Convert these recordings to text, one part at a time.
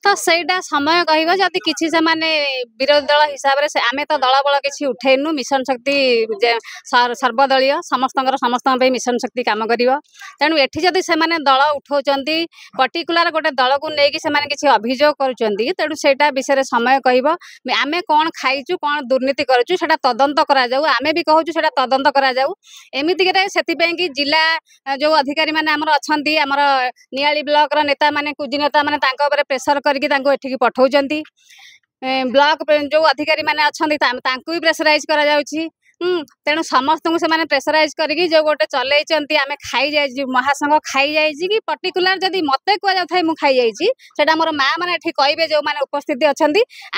तो सहीटा समय कह जदि किसी से माने विरोधी दल हिसाब से आम तो दल बल किसी उठेनु मिशन शक्ति सर्वदलीय समस्त मिशन शक्ति कम कर तेणु एठी जदि से दल उठाउछंती पर्टिकुलर गोटे दल को लेकिन से किसी अभियोग करुँच तेणु सेटा विषय समय कह आम कौन खाइचु कौन दुर्नीति करूँ से तदंत करा जाऊ आम भी कहूँ से तदंत करा जाऊ एमती कि जिला जो अधिकारी मैंने आमर अच्छा आमर नियाली ब्लॉक नेता मैंने कुजी नेता मैंने प्रेसर करके पठाउछंती ब्लॉक जो अधिकारी मैंने अच्छा भी प्रेसराइज करा जाउछि तेणु समस्त को से प्रेसराइज करके जो गोटे चलई आम खाई जाइए महासंघ खाई जाइए कि पर्टिकुलर जदि मत कहुए मुझे खाई जाइए मोर माँ मैंने कहे जो मैंने उपस्थित अच्छा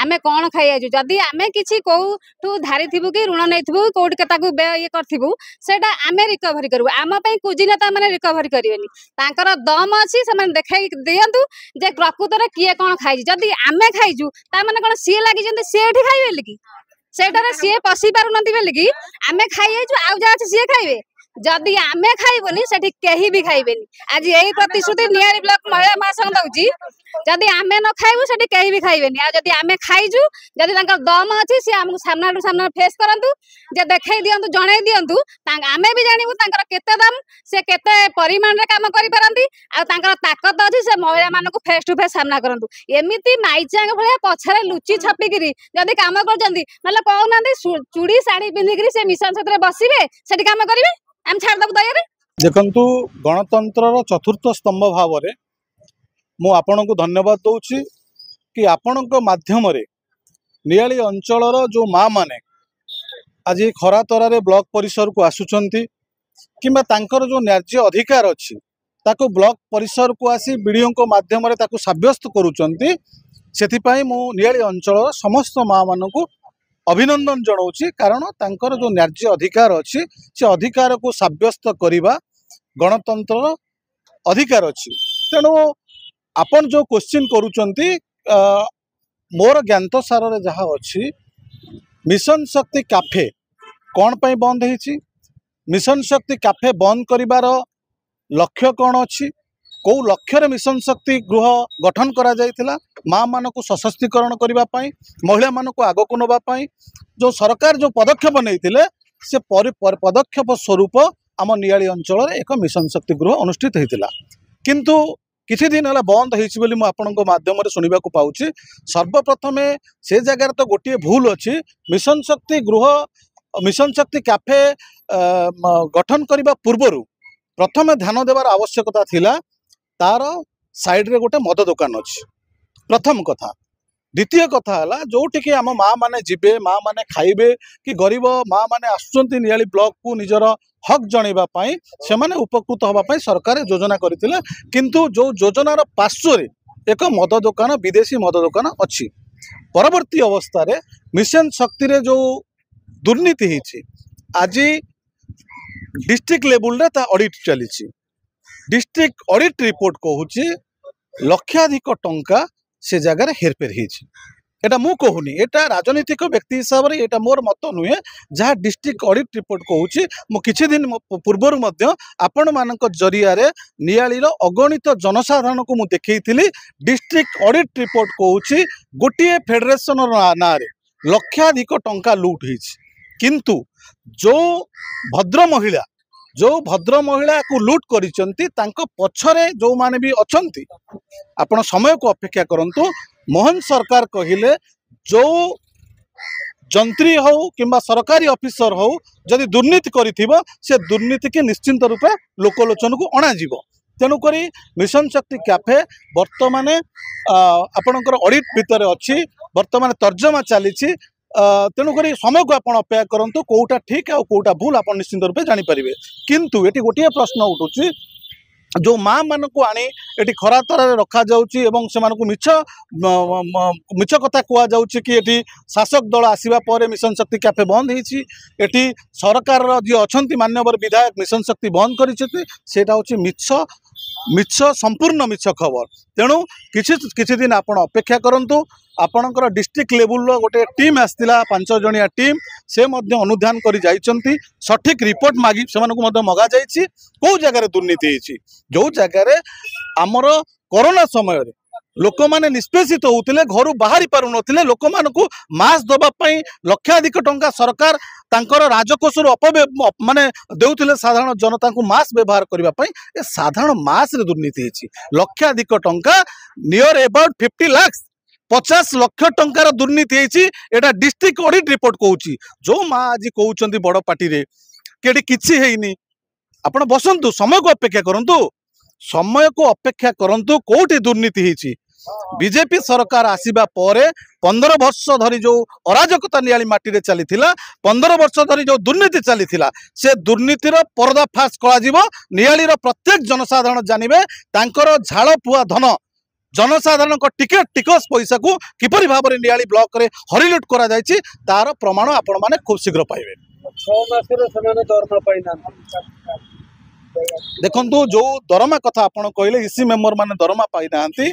आम कौन खाई जाइए जदि आम कि कौटू धारी थी कि ऋण नहीं कौट ये करूँ से आम रिकवरी करूँ आम कुजी नेता मैंने रिकवरी करेंगे दम अच्छी से देखा दिंतु जे प्रकृत में किए कौन खाई जदि आम खाइजु ताने कौन सी लगी सी खाइबे कि सेटारे सी पशि पार कि आम खाई आउ जहाँ सी खाइबे जदि आम खाइबनी सेठी केही भी खाइबेनी आज यही प्रतिश्रुति नियारी ब्लॉक महिला महासंघ दउची जदि आम न खाइबु सेठी केही भी खाइबेनी आ जदि आम खाइजु जदि तांकर दम अछि से हमको सामना फेस करंतु जे देखै दियंतु जणै दियंतु आमे भी जानिबु तांकर केते दम से केते परिमाण रे काम करि पारंती आ तांकर ताकत अछि से महिला मानको फेस टू फेस सामना करंतु एमिति माइचांग भलिया पछरे लुचि छपिगिरी जदि काम करजंती नले कहउनांती चूड़ी साड़ी पिंधिगिरी से मिशन क्षेत्र बसिबे सेठी काम करिवे हम छाड़ दबु दयारे देखंतु गणतंत्र चतुर्थ स्तंभ भाव में मु आपण को धन्यवाद दउछि कि आपणक माध्यम रे नियाली अंचलर जो माँ माने आज खरा तरारे ब्लॉक परिसर को आसुचंती किंबा तांकर जो न्याय्य अधिकार अछि ताको ब्लॉक परिसर को आसी वीडियो को माध्यम रे ताको साब्यस्त करूचंती सेथिपाई मु नियाली अंचलर समस्त माँ मानकु अभिनंदन जनाऊँगी कारण तांकर जो न्याय्य अधिकार अच्छी से अधिकार को साब्यस्त करवा गणतंत्र अधिकार अच्छी तेणु आपण जो क्वेश्चन करूचंती मोर ज्ञात सार जहाँ अच्छी मिशन शक्ति कैफे कौन पाई बंद होईची मिशन शक्ति कैफे बंद करिवार लक्ष्य कौन अच्छी कौ लक्ष्य मिशन शक्ति गृह गठन करा जायतिला माँ मानक सशक्तिकरण करने महिला मानक आग को नापी जो सरकार जो पदक्षेप नहीं से पदक्षेप स्वरूप आम नियाली अंचल एक मिशन शक्ति गृह अनुष्ठित होता किंतु किछि दिन है बंद होती आपण माध्यम शुणा पाऊँ सर्वप्रथमे से जगार तो गोटे भूल अच्छी मिशन शक्ति गृह मिशन शक्ति कैफे गठन करने पूर्वर प्रथमे ध्यान देवार आवश्यकता थिला तार साइड रे गोटे मद दुकान अच्छी प्रथम कथा द्वितीय कथा है जोटि आम माँ मैंने जीवे माँ मैंने खाइबे कि गरीब माँ मैंने आसुचंती नियाली ब्लॉक को निजर हक जनवाई से उपकृत होगापाई सरकार योजना करथिले किंतु जो योजनार पार्श्व एक मद दुकान विदेशी मद दुकान अच्छी परवर्ती अवस्था रे मिशन शक्ति रे जो दुर्नीति होती आज डिस्ट्रिक्ट लेवल रे ता ऑडिट चली डिस्ट्रिक्ट ऑडिट रिपोर्ट कहूँ लक्षाधिक टंका से जगार हेरफेर होटा मु कहूनी एटा राजनीतिक व्यक्ति हिसाब से एटा मोर मत नुहे जहाँ डिस्ट्रिक्ट ऑडिट रिपोर्ट कहूँ मु किछि दिन पूर्वर आपण मानक जरिया नियाली अगणित जनसाधारण को मुझे देखी डिस्ट्रिक्ट ऑडिट रिपोर्ट कहूँ गोटे फेडरेशन ना लक्षाधिक टंका लुट किंतु जो भद्र महिला को लुट करिसंती तांको पछरे जो माने भी अछंती आपण समय को अपेक्षा करंतु मोहन सरकार कहिले जो जंत्री हो किंबा सरकारी ऑफिसर हो जदि दुर्नीति करिथिबो से दुर्नीति के निश्चिंत रूपे लोकलोचन को अणा जीवो तेणुक मिशन शक्ति कैफे बर्तमान आपणकर ऑडिट भितर अच्छी बर्तमान तर्जमा चली तेणुक समय को आप अपेक्षा करूँ कौटा ठीक है कौटा भूल आप निश्चिंत रूपे जानीपर किंतु ये गोटे प्रश्न उठुची जो माँ मान को आनी एटी खरा तरह रखा जाउची एवं से मिछ मिछ कथा कहुच्छी कि एटी शासक दल आसवा पर मिशन शक्ति कैफे बंद होती एटी सरकार जी अच्छा मान्यवर विधायक मिशन शक्ति बंद कर मिछ मिछ संपूर्ण मिछ खबर तेणु किछि दिन आपण अपेक्षा करंतु आपणकर डिस्ट्रिक्ट लेवल गोटे टीम आसला 5 जणिया टीम से अनुधान कर सठिक रिपोर्ट मागी से मगा कौ जगार दुर्नीति जो जगार आमर कोरोना समय लोक मैंने निष्पेषित होते घर बाहरी पारु नथिले लोक मानकु मास दबा पई लक्षाधिक टंका सरकार तांकर राजकोष माने देउथिले साधारण जनता को मास व्यवहार करबा पई ए साधारण मास रे दुर्नीति हेछि लक्षाधिक टंका near about 50 lakh 50 lakh टंकार दुर्नीति हेछि Etah district audit report कहूछि जो माँ आज कहउछंती बड़ पार्टी रे केडी किछि हेइनी आपण बसंतु समय को अपेक्षा करंतु समय को अपेक्षा करंतु कोठी दुर्नीति हेछि बीजेपी सरकार आसीबा परे 15 वर्ष धरी जो अराजकता नियाली माटी रे चली 15 वर्ष धरी जो दुर्नीति चली से दुर्नीतिर पर्दाफाश करा जीवो नियाली रो प्रत्येक जनसाधारण जानिबे तांकर झाड़ पुआ धन जनसाधारण को टिकेट टिकस पैसा को किपरि भाव में नियाली ब्लॉक रे हरिलुट करा जायछि तार प्रमाण आपण माने खूब शीघ्र पाइबे 6 मास रे समान दरमा पाइना देखंतु जो दरमा कथा आपण कहले इसी मेंबर माने दरमा पाइ नांती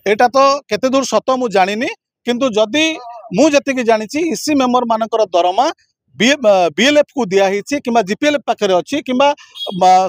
एटा तो केते दूर सत मु जानिनी किंतु जदि मु जति जानी इसी मेंबर मानकर दरमा बीएलएफ को दिया हिची किंबा जीपीएलएफ पाखरे अछि किंबा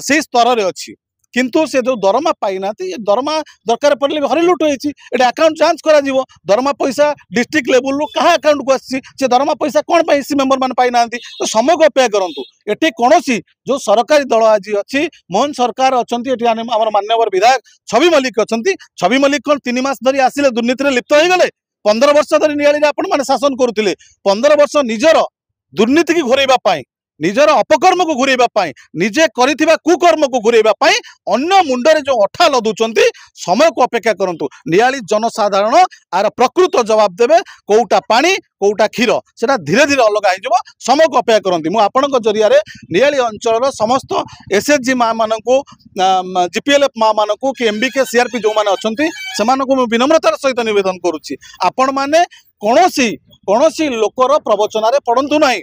से स्तर रे अछि किंतु से जो दरमा पाई नाती दरमा दरकार पड़ले हरिलुट होइछि एटा अकाउंट जांच करा जीवो दरमा पैसा डिस्ट्रिक्ट लेवल लो कहा अकाउंट को आछि से दरमा पैसा कोन पई इसी मेंबर मान पाई नांती तो समय को अपेक्षा करंतु एटे कोनोसी जो सरकारी दल आज अछि मोहन सरकार अछंती एटी हमर मान्यवर विधायक छवि मल्लिक अछंती छवि मल्लिक कोन 3 मास धरि आसिले दुर्नीति रे लिप्त होई गले 15 वर्ष धरि नियाली रे आपण माने शासन करूथिले 15 वर्ष निजर दुर्नीति की घोरेबा पाई निजर अपकर्म को घुरेबा पाई निजे करिथिबा कुकर्म को घुरेबा पाई अन्य मुंडरे जो अठा लदुचंती समय को अपेक्षा करंतु नियाली जनसाधारण आर प्रकृत जवाब देबे कोउटा पानी कोउटा क्षीर सेटा धीरे धीरे अलग आइजबो समय को अपेक्षा करंती मु आपनक जरिया रे नियाली अंचल समस्त एसएचजी मां मानकु जीपीएलएफ मां मानकु कि एमबीके सीआरपी जो माने अछंती सेमानकु मु विनम्रतार सहित निवेदन करूची आपण माने कोनोसी लोकर प्रवचन रे पडंतु नाही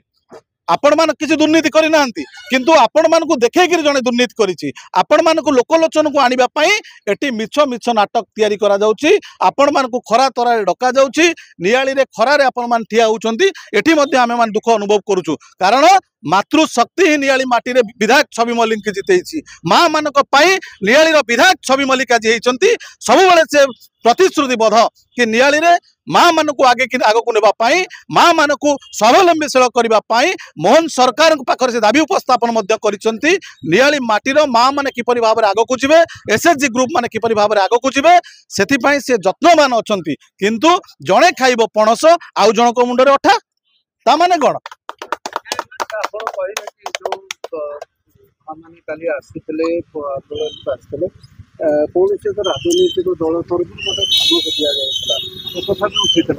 आपण मान किसी दुर्नीति करि नांती किंतु आपण मान को देखे कि जने दुर्नीति करिछि आपण मान को लोकलोचन को आनिबा पई एटी मिछ मिछ नाटक तयारी करा जाउछि आपण मान को खरा तरा रे डका जाउछि नियाली रे खरा रे आपण मान ठिया होउछंती एटी मध्ये आमे मान दुख अनुभव करूछु कारण मातृशक्ति ही नियाली माटी रे विधायक छवि मल्लिक के जितेछि मां मानक पई नियाली रो विधायक छवि मल्लिक आज हेइछंती सब बेले से प्रतिश्रुतिबद्ध कि नियाली रे मां मानक आगे आग को नेबा पाई मां मानक स्वावलंबीशील करबा पाई मोहन सरकार पाखर से दाबी उपस्थापन मध्य करिसंती नियाली माटीर मां माने किपरि भाव आग को जिवे एसएचजी ग्रुप माने किपरि भाव आग को जिवे सेति पई से जत्नवान अछंती किंतु जणे खाइबो पणस आउ जणको मुंडरे अठा ता माने कोन आपण कहले कि जो माने काली आसीतले आसीतले कौन से राजनीतिक दल तरफ गोटे काम दिया जाए कथा उचित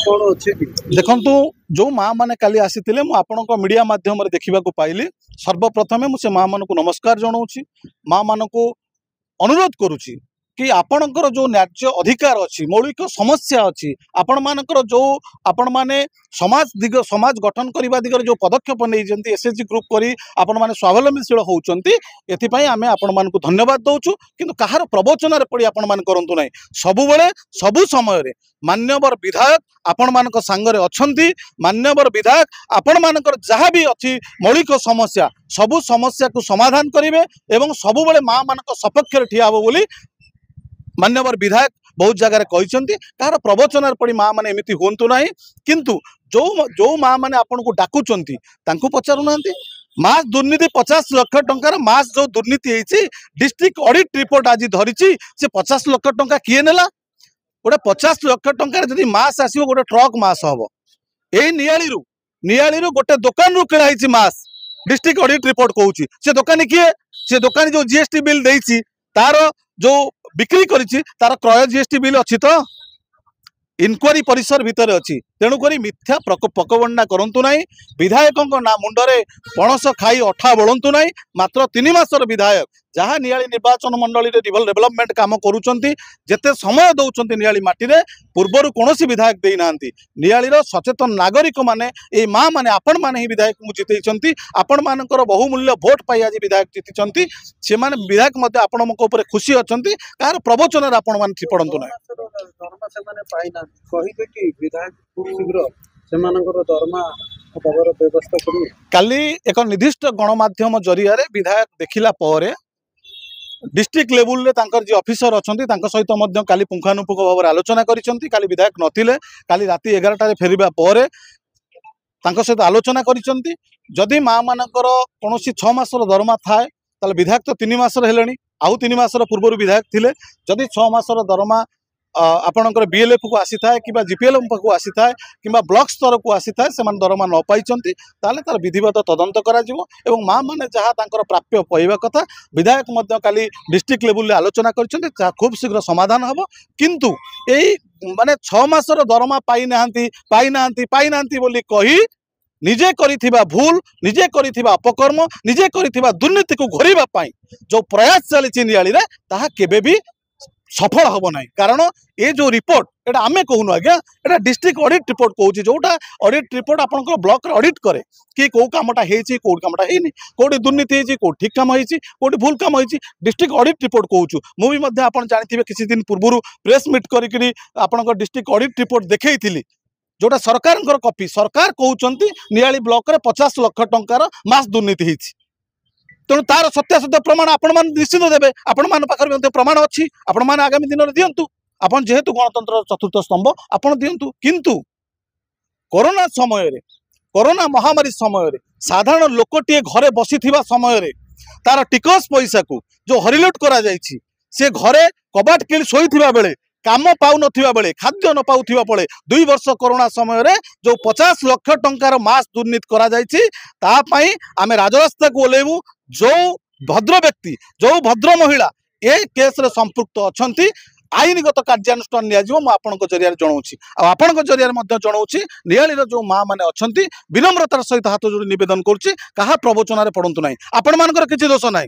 कौन अच्छे देखंतु जो माँ मैंने काली आसी आपण मीडिया माध्यम देखा पाइली सर्वप्रथमे मुझे माँ मान को नमस्कार जनाऊँगी माँ मान को अनुरोध करुच्ची कि आपणकर जो न्याय्य अधिकार अच्छी मौलिक समस्या अच्छी आपण मानकर जो आपण माने समाज गठन करने दिगरे जो पदक्षेप नहीं एसएचजी ग्रुप करी आपण माने स्वावलंबीशील होउचंती एथिपाई आमे आपण मान को धन्यवाद दउछु किंतु कहार प्रवचन रे पड़ी आपण मान करंतु नाही सबु बेले सबु समय रे मान्यवर विधायक आपण मानक संगरे अछंती मान्यवर विधायक आपण मानकर जहाँ भी अच्छी मौलिक समस्या सबु समस्या को समाधान करिवे एवं सबु बेले मां मानक सपक्ष रे ठिया हो बोली मान्यवर विधायक बहुत जगह कहते कहार प्रवचन पड़ी माँ मैंने एमती हूँ ना किंतु जो माँ मैंने आपन को डाकुचंती तांको पचारू ना मास दुर्नीति 50 लाख टंकार मास जो दुर्नीति है डिस्ट्रिक्ट ऑडिट रिपोर्ट आज धरी से 50 लाख टंका किए नेला गोटे 50 लाख टंकार जदि मास आसो गोटे ट्रक मास हम यही नियाली गोटे दुकान रू किणाई मास डिस्ट्रिक्ट ऑडिट रिपोर्ट कहूँ से दुकानी किए से दुकानी जो जीएसटी बिल देती तार जो बिक्री करिछि तार क्रय जीएसटी बिल अच्छी तो इनक्वारी परिसर भितर अच्छी तेणुक मिथ्या पकबंडा करंतु नाही विधायकों ना मुंडरे पणस खाई अठा बोलंतु नाही मात्र 3 मासर विधायक जहाँ नियाली निर्वाचन मंडली डेवलपमेंट काम करूचंती जेते समय दउचंती नियाली माटी रे पूर्वरु कोनोसी विधायक देई नांती नियाली रो सचेतन नागरिक माने ए मां माने आपण माने ही विधायक मु जितेइचंती आपण मानकर बहुमूल्य वोट पाई आज विधायक जितिचंती से माने विधायक मध्ये आपण मको ऊपर खुशी अछंती कार प्रवचन रे आपण माने पडंतु ना दरमा से माने पाई ना कहिबे कि विधायक शीघ्र सेमानकर दरमा दबर व्यवस्था करू काली एक निर्दिष्ट गणमाध्यम जरिया रे विधायक देखिला परे डिस्ट्रिक्ट लेवल रे तांकर जे ऑफिसर अछंती तांकर सहित मध्य काली पुंखानुपुंख भाव आलोचना करिसंती। काली विधायक नथिले, काली राति 11 रे फेरिबा परे तांकर सहित आलोचना करिसंती। जदि माँ मानकर कोनोसी 6 मासर दरमा थाए ताले विधायक तो 3 मासर हेलेनी, आउ 3 मासर पूर्व विधायक थिले। जदि 6 मासर दरमा आपणकर बीएलएफ को आसी थाए कि जीपीएलएम को आसी थाए कि ब्लॉक स्तर को आसी थाए से दरमा न पाई ताले तार विधिवत तदंत करा जिवो एवं माँ माने जहाँ तांकर प्राप्य पाइबा कथा विधायक मध्य काली डिस्ट्रिक्ट लेवल रे आलोचना करछन्ते खूब शीघ्र समाधान हबो। किंतु एई माने 6 मासर दरमा पाई नांती बोली कही निजे करिथिबा भूल, निजे करिथिबा अपकर्म, निजे करिथिबा दुर्नीति को घोरीबा पाई जो प्रयास चली नियाली रे ताहा केबे भी सफल हम ना। कारण ये जो रिपोर्ट एटा आमे कहूनु आज्ञा, एटा डिस्ट्रिक्ट ऑडिट रिपोर्ट कहूची, जोटा ऑडिट रिपोर्ट आपनकर ब्लॉक रे ऑडिट करे कि को कामटा हेची को कामटा हेनी, कोडी दुर्नीति हेची को ठीक काम हेची कोडी भूल काम हेची, डिस्ट्रिक्ट ऑडिट रिपोर्ट कहूछु। मु भी मध्ये आपन जानिथिबे किछि दिन पूर्वरु प्रेस मीट करिकरी आपनकर डिस्ट्रिक्ट ऑडिट रिपोर्ट देखैथिली, जोटा सरकारनकर कॉपी। सरकार कहउचंती नियाली ब्लॉक रे 50 लाख टंकार मास दुर्नीति हेची। तेणु तार सत्यासत्य प्रमाण आपण मान निश्चित देवे, आपण मान पाखर प्रमाण अच्छी, आपण मान आगामी दिन में दिंतु। आपण जेहेतु गणतंत्र चतुर्थ स्तंभ आपण दिंतु। किंतु कोरोना समय रे, कोरोना महामारी समय रे साधारण लोकटीए घरे बसी समय रे तार टिकस पैसा को जो हरिलुट करा जायछि, से घरे कबाट किली सोईथिबा बेले काम पाउ नथिबा बेले खाद्य न पाउथिबा बेले 2 वर्ष कोरोना समय रे जो 50 लाख टंकार मास दुर्नीति करा जायछि ता पई आमे राजरास्ता को ओलेबु। जो भद्र व्यक्ति, जो भद्र महिला ए केस रे संपृक्त अछंती आईनगत कार्यानुष्ठान निया जिवो मु आपनक जरिया जणाउछि। आ आपनक जरिया मध्ये जणाउछि नियाली रो जो मां माने अछंती विनम्रतार सहित हाथ जोड़ी निवेदन करूछि, कहा प्रवचन रे पडंतु नाही। आपण मानकर किछि दोष नाही,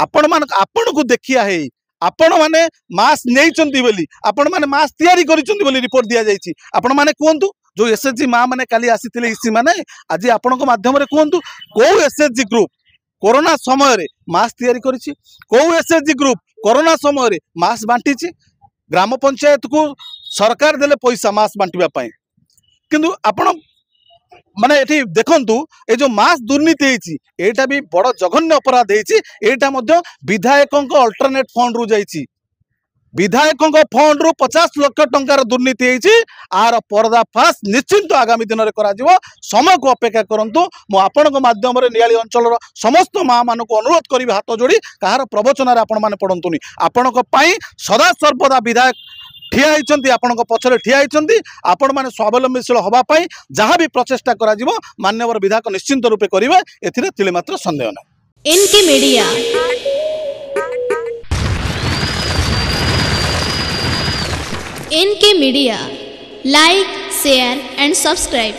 आपण मान आपण को देखिया हे आपण माने मास नेइचंती बोली, आपण माने मास तयारी करिचंती बोली रिपोर्ट दिया जायछि। आपण माने कोंतु जो एसएचजी मां माने काली आसीथिले इसी माने आज आपनक माध्यम रे कोंतु को एसएचजी ग्रुप कोरोना समय रे मास तैयारी करिछि, को एसएचजी ग्रुप कोरोना समय रे मास बांटीछि, ग्राम पंचायत को सरकार देले पैसा मास बांटीबा पई। किंतु आपण माने एठी देखंतु ए जो मास दुर्नीति हेछि एटा भी बड़ जघन्य अपराध हेछि। एटा मध्य विधायकक अल्टरनेट फंड रु जाइछि, विधायकक फंड रु 50 लाख टंकार दुर्नीति हेछि। आर पर्दाफाश निश्चिंत आगामी दिन में करा जिवो। समय को अपेक्षा करंतु। मु आपनक माध्यम रे नियाली अंचल समस्त मां मान को अनुरोध करी हाथ जोड़ी कहार प्रवचन रे आपण माने पडंतुनी। आपनक पई सदा सर्वदा विधायक ठिया होइचंती, आपनक पछरे ठिया होइचंती। आपण माने स्वावलंबीशील होबा पई जहां भी प्रचेष्टा करा जिवो मान्यवर विधायक निश्चिंत रूपे करिवे, एथिरे तिले मात्र संदेह नै। एनके media like, share and subscribe.